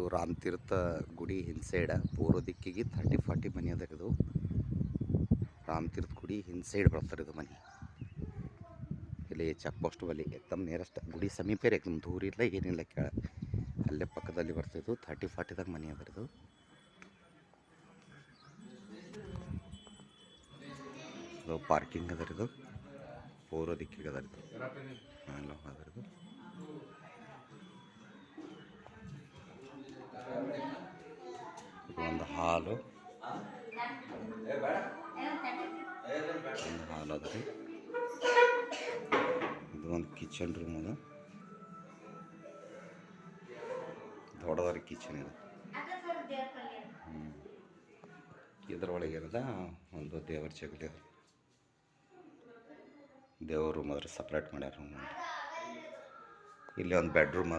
ಇದು ರಾಮತೀರ್ಥ ಗುಡಿ ಹಿಂದ್ ಸೈಡ್ ಪೂರ್ವ ದಿಕ್ಕಿಗೆ 30-40 ಮನೆ ಅದ. ಇದು ರಾಮತೀರ್ಥ ಗುಡಿ ಹಿಂದ್ ಸೈಡ್ ಬರ್ತಾರೆ ಇದು ಮನೆ. ಇಲ್ಲಿ ಚೆಕ್ ಪೋಸ್ಟ್ ಬಲ್ಲಿ ಎಕ್ದಮ್ ನೇರಸ್ಟ್ ಗುಡಿ ಸಮೀಪ ಏಕದಮ್ ದೂರ ಇಲ್ಲ ಏನಿಲ್ಲ, ಕೆಳ ಅಲ್ಲೇ ಪಕ್ಕದಲ್ಲಿ ಬರ್ತಿದ್ದು 30-40ದಾಗ ಮನೆ ಅದ. ಇದು ಪಾರ್ಕಿಂಗ್ ಅದ. ಇದು ಪೂರ್ವ ದಿಕ್ಕಿಗೆ ಅದ. ಇದು ಅದರದು ಒಂದು ಹಾಲು ಅದ ರೀ. ಇದು ಒಂದು ಕಿಚನ್ ರೂಮ್ ಅದ, ದೊಡ್ಡದಾದ ಕಿಚನ್ ಇದೆ. ಇದರೊಳಗೆ ಏನದ ಒಂದು ದೇವರ ಜಗಲಿ ಅದ. ದೇವ್ರ ರೂಮ್ ಅದ್ರ ಸಪ್ರೇಟ್ ಮಾಡ್ಯಾರ ರೂಮ್. ಇಲ್ಲಿ ಒಂದು ಬೆಡ್ರೂಮ್ ಅದ.